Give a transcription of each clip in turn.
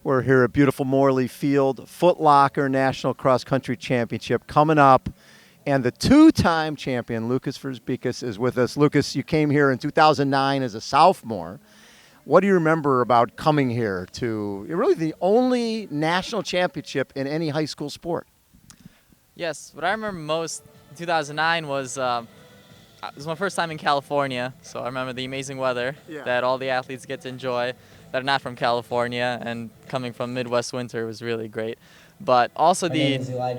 We're here at beautiful Morley Field, Foot Locker National Cross Country Championship coming up, and the two-time champion, Lukas Verzbicas, is with us. Lukas, you came here in 2009 as a sophomore. What do you remember about coming here to really the only national championship in any high school sport? Yes, what I remember most in 2009 was it was my first time in California, so I remember the amazing weather that all the athletes get to enjoy that are not from California, and coming from Midwest winter was really great. But also the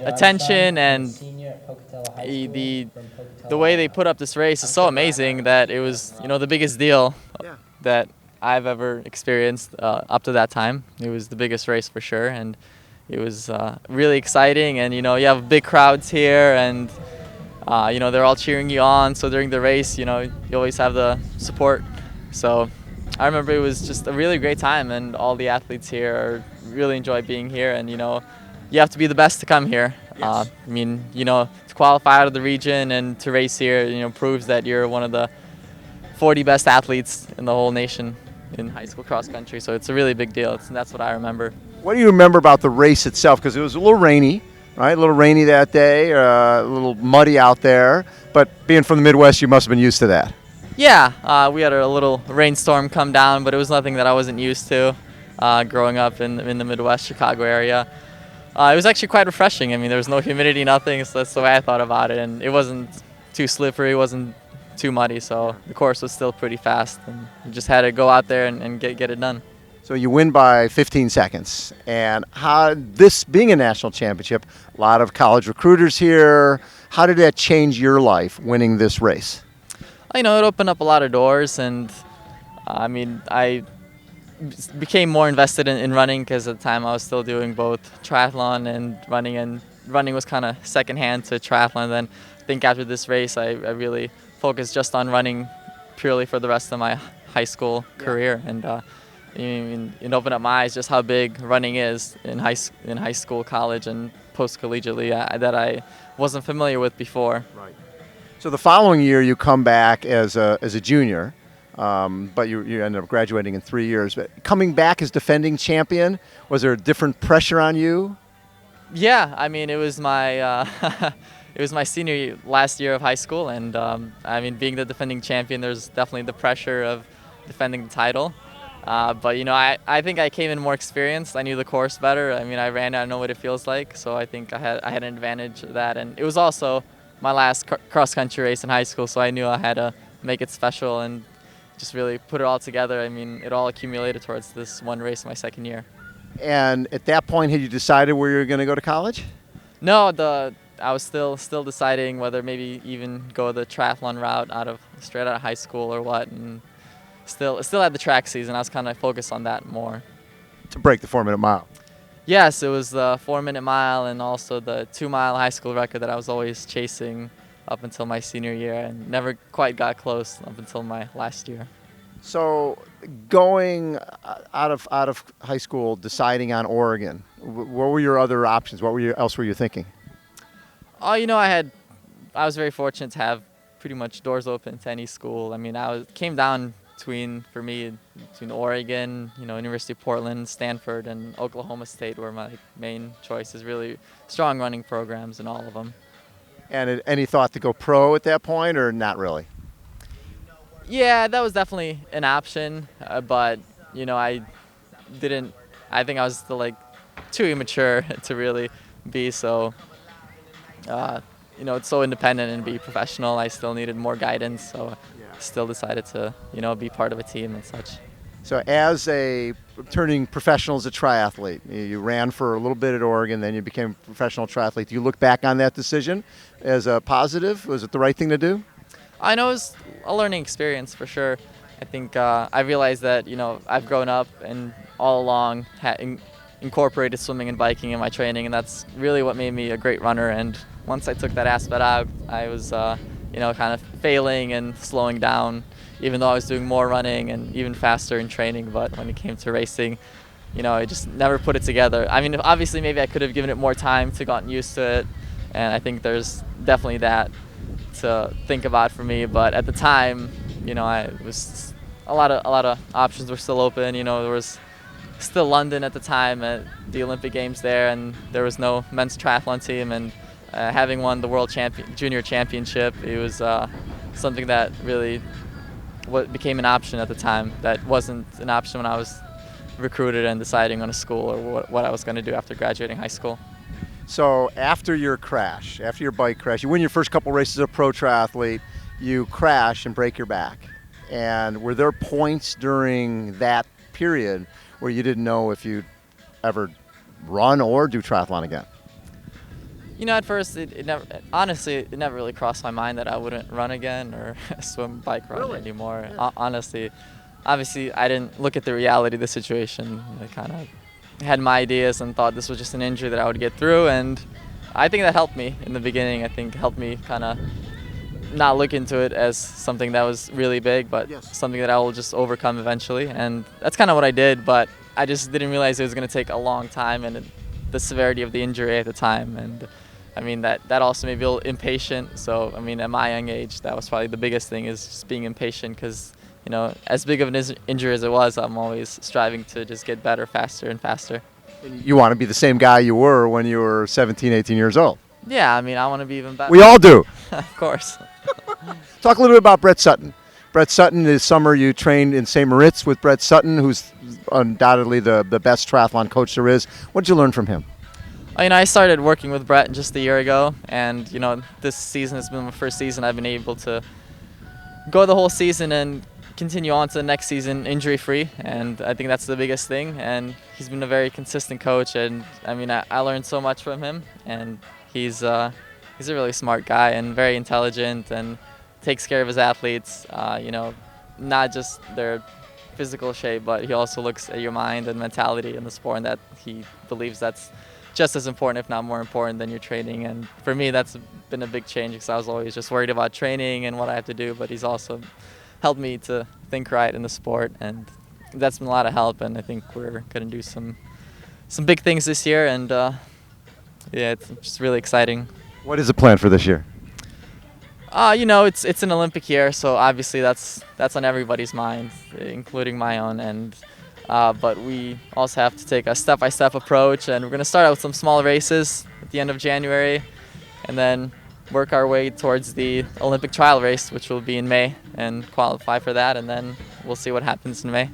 attention and the way they put up this race is so amazing that it was, the biggest deal that I've ever experienced up to that time. It was the biggest race for sure, and it was really exciting. And you have big crowds here, and they're all cheering you on. So during the race, you always have the support. So I remember it was just a really great time, and all the athletes here really enjoy being here. And you have to be the best to come here. Yes. To qualify out of the region and to race here, proves that you're one of the 40 best athletes in the whole nation in high school cross country. So it's a really big deal. And that's what I remember. What do you remember about the race itself? Because it was a little rainy, right? A little rainy that day, a little muddy out there. But being from the Midwest, you must have been used to that. Yeah, we had a little rainstorm come down, but it was nothing that I wasn't used to growing up in the Midwest Chicago area. It was actually quite refreshing. I mean, there was no humidity, nothing, so that's the way I thought about it. And it wasn't too slippery, it wasn't too muddy, so the course was still pretty fast. And you just had to go out there and get it done. So you win by 15 seconds. And how, this being a national championship, a lot of college recruiters here, how did that change your life, winning this race? It opened up a lot of doors, and I became more invested in running, because at the time I was still doing both triathlon and running was kind of secondhand to triathlon. Then I think after this race, I really focused just on running purely for the rest of my high school career, and it opened up my eyes just how big running is in high school, college, and post-collegiately that I wasn't familiar with before. Right. So the following year, you come back as a junior, but you ended up graduating in 3 years. But coming back as defending champion, was there a different pressure on you? Yeah, it was my it was my senior last year of high school, and being the defending champion, there's definitely the pressure of defending the title. But I think I came in more experienced. I knew the course better. I ran. I know what it feels like, so I think I had an advantage of that. And it was also my last cross country race in high school, so I knew I had to make it special and just really put it all together. It all accumulated towards this one race my second year. And at that point, had you decided where you were going to go to college? No, I was still deciding whether maybe even go the triathlon route straight out of high school or what. And still had the track season. I was kind of focused on that more. To break the 4-minute mile. Yes, it was the 4-minute mile and also the 2-mile high school record that I was always chasing up until my senior year, and never quite got close up until my last year. So going out of high school, deciding on Oregon, what were your other options? What else were you thinking? Oh, I was very fortunate to have pretty much doors open to any school. Came down between Oregon, University of Portland, Stanford, and Oklahoma State were my main choices. Really strong running programs in all of them. And any thought to go pro at that point, or not really? Yeah, that was definitely an option, but I didn't. I think I was still too immature to really be so. It's so independent and be professional. I still needed more guidance, so still decided to, be part of a team and such. So as a turning professional as a triathlete, you ran for a little bit at Oregon, then you became a professional triathlete. Do you look back on that decision as a positive? Was it the right thing to do? I know it was a learning experience for sure. I think I realized that, I've grown up and all along incorporated swimming and biking in my training, and that's really what made me a great runner. And once I took that aspect out, I was, kind of failing and slowing down, even though I was doing more running and even faster in training. But when it came to racing, I just never put it together. Obviously, maybe I could have given it more time to gotten used to it, and I think there's definitely that to think about for me. But at the time, I was a lot of options were still open. There was still London at the time at the Olympic Games there, and there was no men's triathlon team, and having won the World Junior Championship, it was something that really became an option at the time. That wasn't an option when I was recruited and deciding on a school or what I was going to do after graduating high school. So after your crash, after your bike crash, you win your first couple races as a pro triathlete, you crash and break your back. And were there points during that period where you didn't know if you'd ever run or do triathlon again? You know, at first, it never really crossed my mind that I wouldn't run again or swim, bike, run anymore. Yeah. Honestly, obviously, I didn't look at the reality of the situation. I kind of had my ideas and thought this was just an injury that I would get through, and I think that helped me in the beginning. I think helped me kind of not look into it as something that was really big, but something that I will just overcome eventually. And that's kind of what I did, but I just didn't realize it was going to take a long time and the severity of the injury at the time. And I mean, that also made me a little impatient. So, I mean, at my young age, that was probably the biggest thing, is just being impatient, because, you know, as big of an injury as it was, I'm always striving to just get better faster and faster. And you want to be the same guy you were when you were 17, 18 years old. Yeah, I mean, I want to be even better. We all do. Of course. Talk a little bit about Brett Sutton. Brett Sutton, this summer you trained in St. Moritz with Brett Sutton, who's undoubtedly the best triathlon coach there is. What did you learn from him? You know, I started working with Brett just a year ago, and, you know, this season has been my first season I've been able to go the whole season and continue on to the next season injury-free, and I think that's the biggest thing. And he's been a very consistent coach, and I mean, I learned so much from him, and he's a really smart guy and very intelligent and takes care of his athletes, you know, not just their physical shape, but he also looks at your mind and mentality in the sport, and that he believes that's just as important, if not more important, than your training. And for me, that's been a big change, because I was always just worried about training and what I have to do, but he's also helped me to think right in the sport, and that's been a lot of help. And I think we're going to do some big things this year, and yeah, it's just really exciting. What is the plan for this year? You know, it's an Olympic year, so obviously that's on everybody's mind, including my own. And but we also have to take a step-by-step approach, and we're going to start out with some small races at the end of January, and then work our way towards the Olympic trial race, which will be in May, and qualify for that, and then we'll see what happens in May.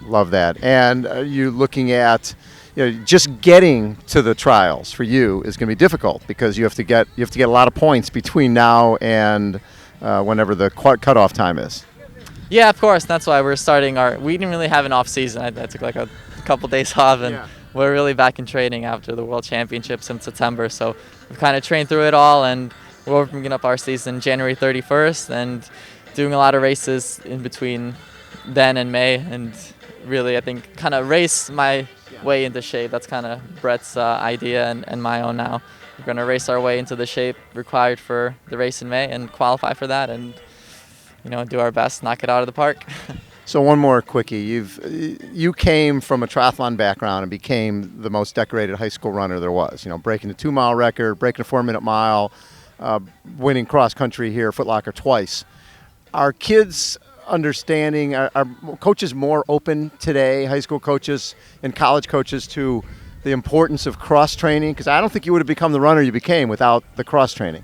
Love that. And you looking at, you know, just getting to the trials for you is going to be difficult, because you have to get a lot of points between now and whenever the cutoff time is. Yeah, of course. That's why we're starting we didn't really have an off season. I took like a couple days off, and we're really back in training after the World Championships in September. So we've kind of trained through it all, and we're opening up our season January 31st and doing a lot of races in between then and May, and really, I think, kind of race my way into shape. That's kind of Brett's idea and my own now. We're going to race our way into the shape required for the race in May and qualify for that, and, you know, do our best, knock it out of the park. So one more quickie. You came from a triathlon background and became the most decorated high school runner there was. You know, breaking the 2-mile record, breaking a 4-minute mile, winning cross country here, Foot Locker twice. Are kids understanding, are coaches more open today, high school coaches and college coaches, to the importance of cross training? Because I don't think you would have become the runner you became without the cross training.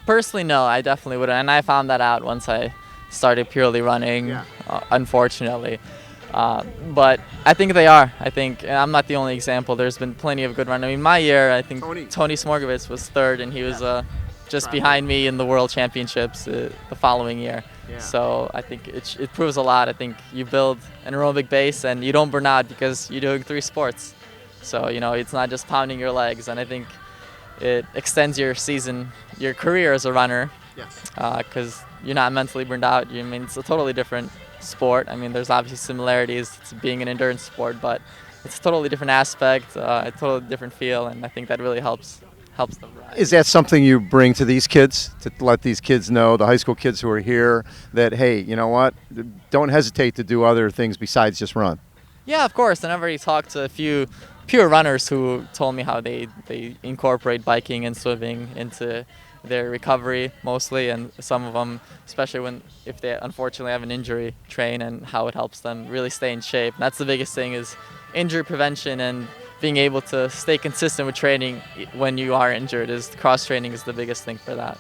Personally, no, I definitely wouldn't, and I found that out once I started purely running, unfortunately. But I think they are. I think, and I'm not the only example. There's been plenty of good runners. I mean, my year, I think Tony Smorgovitz was third, and he was just behind me in the World Championships the following year. So I think it proves a lot. I think you build an aerobic base, and you don't burn out because you're doing 3 sports. So, you know, it's not just pounding your legs, and I think it extends your season, your career as a runner, because you're not mentally burned out. I mean, it's a totally different sport. I mean, there's obviously similarities to being an endurance sport, but it's a totally different aspect, a totally different feel, and I think that really helps them run. Is that something you bring to these kids, to let these kids know, the high school kids who are here, that, hey, you know what, don't hesitate to do other things besides just run? Yeah, of course. And I've already talked to a few pure runners who told me how they incorporate biking and swimming into their recovery mostly, and some of them, especially if they unfortunately have an injury, train and how it helps them really stay in shape. And that's the biggest thing, is injury prevention and being able to stay consistent with training when you are injured. Cross training is the biggest thing for that.